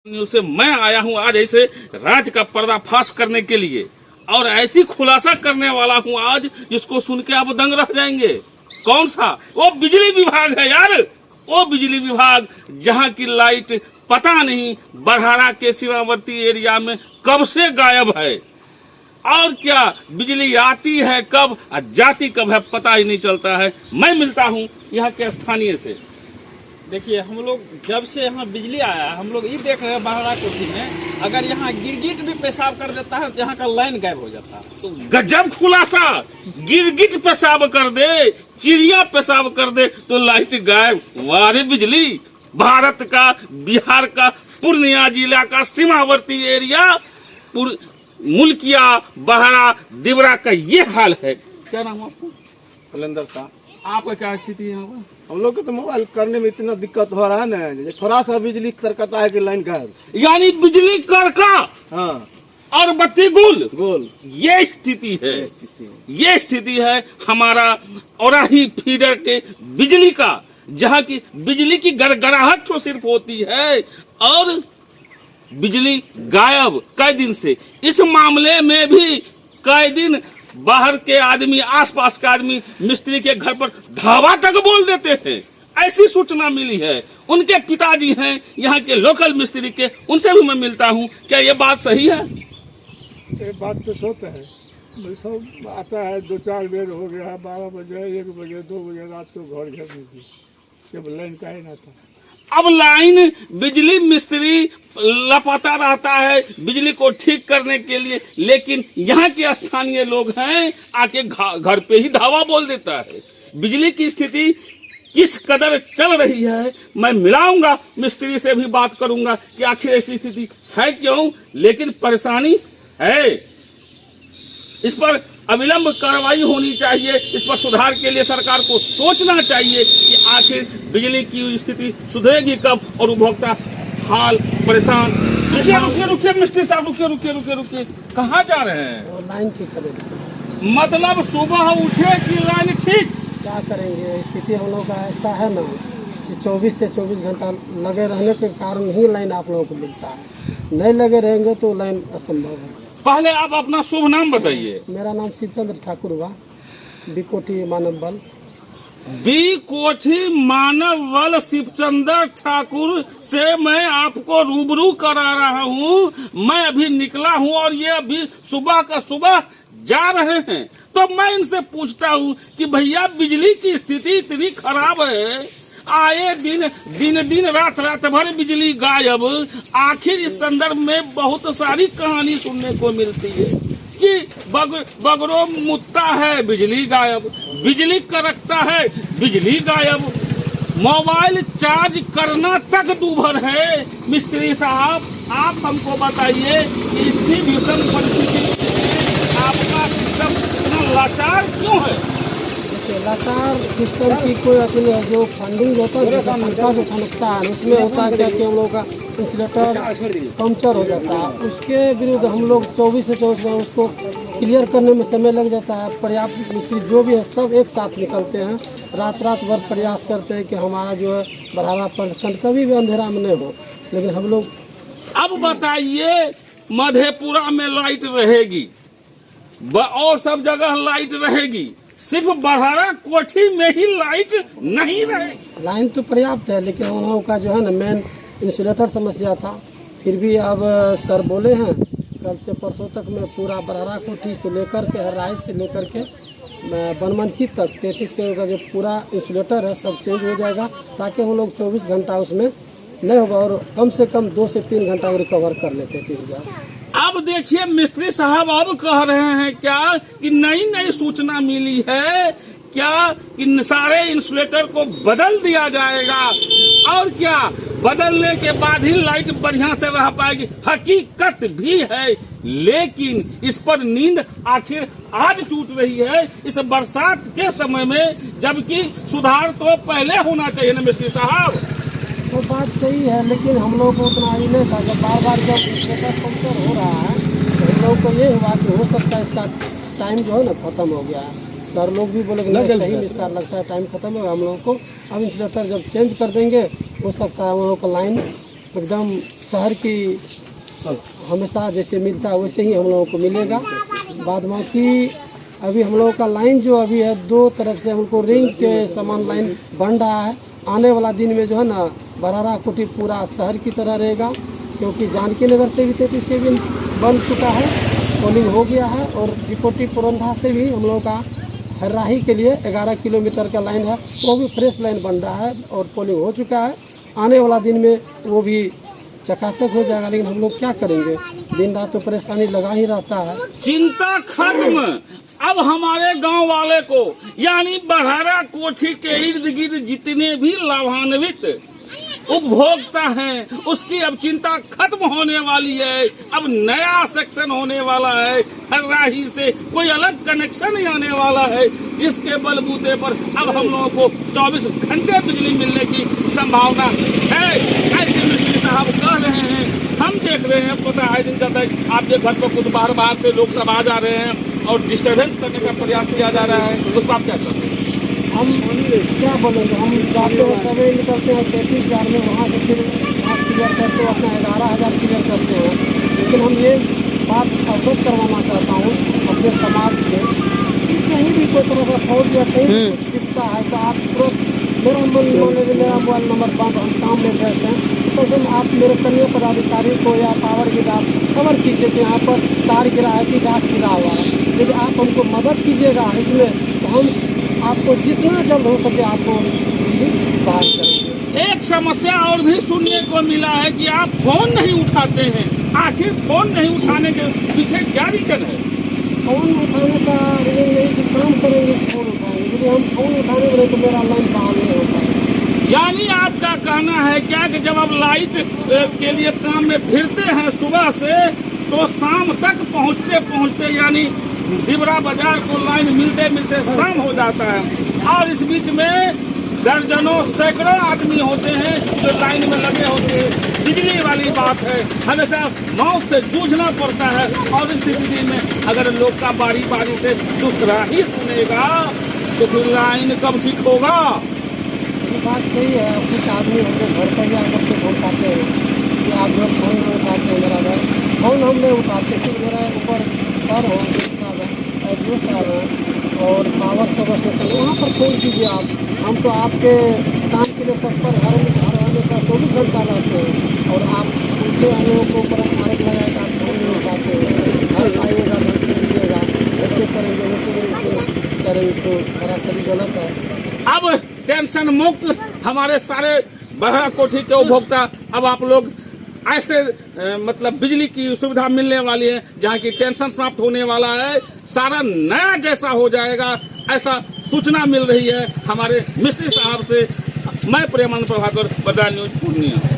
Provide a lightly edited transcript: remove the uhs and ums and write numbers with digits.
News से मैं आया हूं आज ऐसे राज का पर्दाफाश करने के लिए, और ऐसी खुलासा करने वाला हूं आज जिसको सुन के आप दंग रह जाएंगे। कौन सा? वो बिजली विभाग है यार, वो बिजली विभाग जहां की लाइट पता नहीं बरहारा के सीमावर्ती एरिया में कब से गायब है, और क्या बिजली आती है कब और जाती कब है पता ही नहीं चलता है। मैं मिलता हूं यहाँ के स्थानीय से। देखिए, हम लोग जब से यहाँ बिजली आया हम लोग ये देख रहे हैं बरहारा कोठी में, अगर यहाँ गिरगिट भी पेशाब कर देता है तो यहाँ का लाइन गायब हो जाता है। तो गजब खुलासा, गिरगिट पेशाब कर दे, चिड़िया पेशाब कर दे तो लाइट गायब। वारे बिजली, भारत का, बिहार का, पूर्णिया जिला का सीमावर्ती एरिया, मुल्किया, बरहारा, देवरा का ये हाल है। क्या नाम है आपका? कलंदर साहब। आपका क्या स्थिति है यहाँ पर? हम लोग को तो मोबाइल करने में इतना दिक्कत हो रहा है ना, थोड़ा सा बिजली करकता है कि लाइन गायब। यानी बिजली करका हाँ, और बत्ती गुल, गोल ये स्थिति है। ये स्थिति है हमारा औराही फीडर के बिजली का, जहाँ की बिजली की गड़गड़ाहट तो सिर्फ होती है और बिजली गायब कई दिन से। इस मामले में भी कई दिन बाहर के आदमी, आसपास के आदमी मिस्त्री के घर पर धावा तक बोल देते हैं, ऐसी सूचना मिली है। उनके पिताजी हैं यहाँ के लोकल मिस्त्री के, उनसे भी मैं मिलता हूँ। क्या ये बात सही है? ये बात तो सच है। सब आता है, 2-4 बेर हो गया, 12 बजे, 1 बजे, 2 बजे रात को घर घर में जब लाइन का ही ना था। अब लाइन बिजली मिस्त्री लापता रहता है बिजली को ठीक करने के लिए, लेकिन यहाँ के स्थानीय लोग हैं आके घर पे ही धावा बोल देता है। बिजली की स्थिति किस कदर चल रही है मैं मिलाऊंगा, मिस्त्री से भी बात करूंगा कि आखिर ऐसी स्थिति है क्यों, लेकिन परेशानी है। इस पर अविलंब कार्रवाई होनी चाहिए, इस पर सुधार के लिए सरकार को सोचना चाहिए कि आखिर बिजली की स्थिति सुधरेगी कब और उपभोक्ता हाल परेशान। रुकिए मिस्त्री साहब, रुकिए, कहाँ जा रहे हैं? लाइन ठीक करेंगे। मतलब सुबह उठे कि लाइन ठीक? क्या करेंगे, स्थिति हम लोग का ऐसा है ना कि 24 से 24 घंटा लगे रहने के कारण ही लाइन आप लोगों को मिलता है। नहीं लगे रहेंगे तो लाइन असंभव है। पहले आप अपना शुभ नाम बताइए। मेरा नाम शिवचंद्र ठाकुर हुआ, बिकोठी मानव बल। बिकोठी मानव बल शिवचंद्र ठाकुर से मैं आपको रूबरू करा रहा हूँ। मैं अभी निकला हूँ और ये अभी सुबह का सुबह जा रहे हैं, तो मैं इनसे पूछता हूँ कि भैया बिजली की स्थिति इतनी खराब है, आए दिन रात भर बिजली गायब। आखिर इस संदर्भ में बहुत सारी कहानी सुनने को मिलती है कि बगरो मुत्ता है बिजली गायब, बिजली करकता है बिजली गायब, मोबाइल चार्ज करना तक दूभर है। मिस्त्री साहब, आप हमको बताइए कि इतनी भीषण परिस्थिति में आपका सिस्टम इतना लाचार क्यों है? लाचार सिस्टम की कोई अति नहीं है। जो फंडिंग होता है, जैसा पंखा जो खनकता है उसमें होता है क्या कि हम लोग का इंसुलेटर पंक्चर हो जाता है, उसके विरुद्ध हम लोग 24 से 24 घंटे उसको क्लियर करने में समय लग जाता है। पर्याप्त मिस्त्री जो भी है सब एक साथ निकलते हैं, रात भर प्रयास करते हैं कि हमारा जो है बरहारा प्रखंड कभी भी अंधेरा में नहीं हो, लेकिन हम लोग। अब बताइए, मधेपुरा में लाइट रहेगी और सब जगह लाइट रहेगी, सिर्फ बरहारा कोठी में ही लाइट नहीं रहेगी। लाइन तो पर्याप्त है, लेकिन उन लोगों का जो है ना मेन इंसुलेटर समस्या था। फिर भी अब सर बोले हैं कल से परसों तक में पूरा बरहारा कोठी से लेकर के हराइज से लेकर के बनमनखी तक 33 के का जो पूरा इंसुलेटर है सब चेंज हो जाएगा, ताकि हम लोग 24 घंटा उसमें नहीं होगा और कम से कम 2 से 3 घंटा रिकवर कर लेते 30,000। अब देखिए मिस्त्री साहब, अब कह रहे हैं क्या कि नई सूचना मिली है क्या कि सारे इंसुलेटर को बदल दिया जाएगा, और क्या बदलने के बाद ही लाइट बढ़िया से रह पाएगी। हकीकत भी है, लेकिन इस पर नींद आखिर आज टूट रही है इस बरसात के समय में, जबकि सुधार तो पहले होना चाहिए ना मिस्त्री साहब। तो बात सही है, लेकिन हम लोग को उतना ही नहीं था। जब बार जब इंसुलेटर पंक्चर हो रहा है तो हम लोग को ये हुआ कि हो सकता है इसका टाइम जो है ना ख़त्म हो गया है। सर लोग भी बोले नहीं, सही निष्कार लगता है, टाइम खत्म होगा हम लोगों को। अब इंसुलेटर जब चेंज कर देंगे हो सकता है हम लोग का लाइन एकदम शहर की हमेशा जैसे मिलता है वैसे ही हम लोगों को मिलेगा। बाद बाकी अभी हम लोगों का लाइन जो अभी है 2 तरफ से हमको रिंग के समान लाइन बन रहा है। आने वाला दिन में जो है ना बरारा कोठी पूरा शहर की तरह रहेगा, क्योंकि जानकी नगर से भी 33 केवी बन चुका है, पोलिंग हो गया है। और रिपोर्टी पुरंधा से भी हम लोगों का हर्राही के लिए 11 किलोमीटर का लाइन है, वो भी फ्रेश लाइन बन रहा है और पोलिंग हो चुका है। आने वाला दिन में वो भी चकाचक हो जाएगा। लेकिन हम लोग क्या करेंगे, दिन रात तो परेशानी लगा ही रहता है। चिंता खत्म। अब हमारे गांव वाले को यानी बरहरा कोठी के इर्द गिर्द जितने भी लाभान्वित उपभोक्ता हैं उसकी अब चिंता खत्म होने वाली है। अब नया सेक्शन होने वाला है, हर्राही से कोई अलग कनेक्शन नहीं आने वाला है, जिसके बलबूते पर अब हम लोगों को 24 घंटे बिजली मिलने की संभावना है। ऐसे मिस्त्री साहब कह रहे हैं, हम देख रहे हैं, पता है दिन चलता है आपके घर पर कुछ बाहर से लोग सब आ जा रहे हैं और डिस्टर्बेंस करने का प्रयास किया जा रहा है, उस पर आप क्या करते हैं? हम क्या बोलेंगे, हम जाते हैं सवेरे निकलते हैं 33,000 में, वहाँ से फिर आप क्लियर करते हो अपना 11,000 क्लियर करते हैं। लेकिन हम ये बात अवगत करवाना चाहता हूँ अपने समाज से कि कहीं भी कोई तरह का फौज या कहीं भी कुछ दिखता है तो आप तुरंत मेरा मोबाइल नंबर बंद, हम काम में रहते हैं तो जब आप मेरे कन्या पदाधिकारी को या पावर ग्रिड आप खबर कीजिए कि यहाँ पर तार गिरा है कि घास गिरा हुआ है, यदि आप हमको मदद कीजिएगा इसमें तो हम आपको जितना जल्द हो सके आपको बाहर करेंगे। एक समस्या और भी सुनने को मिला है कि आप फोन नहीं उठाते हैं। आखिर फोन नहीं उठाने के पीछे क्या रीजन है? फोन उठाने का रीजन यही कि काम करेंगे फोन उठाएंगे, यदि हम फोन उठाने वाले तो मेरा लाइन बहाल नहीं होता है। यानी आपका कहना है क्या कि जब आप लाइट के लिए काम में फिरते हैं सुबह से तो शाम तक पहुँचते पहुँचते यानी दिबरा बाजार को लाइन मिलते मिलते शाम हो जाता है और इस बीच में दर्जनों सैकड़ों आदमी होते हैं जो लाइन में लगे होते हैं। बिजली वाली बात है, हमेशा मौत से जूझना पड़ता है और इस स्थिति में अगर लोग का बारी बारी से दुखरा ही सुनेगा तो फिर लाइन कब ठीक होगा? ये बात सही है। कुछ आदमी होंगे घर पर ही आकर के फोन करते हैं कि आप लोग फोन नहीं उठाते हैं, मेरा घर फोन हम नहीं उठाते। फिर मेरा ऊपर सर है, साहब है, एडो साहब है और पावर सब स्टेशन वहाँ पर फोन कीजिए आप। हम तो आपके काम के लिए तत्पर हर हमेशा 24 घंटा रहते हैं और आप उनसे हम लोगों को ऊपर आरोप लगाए कि आप फोन नहीं उठाते हैं, घर आइएगा घर कीजिएगा, ऐसे करेंगे वैसे करेंगे तो सरासरी गलत है। अब टेंशन मुक्त हमारे सारे बरहरा कोठी के उपभोक्ता अब आप लोग ऐसे मतलब बिजली की सुविधा मिलने वाली है जहाँ की टेंशन समाप्त होने वाला है, सारा नया जैसा हो जाएगा ऐसा सूचना मिल रही है हमारे मिस्त्री साहब से। मैं प्रेमानंद प्रभाकर, बरहरा न्यूज पूर्णिया।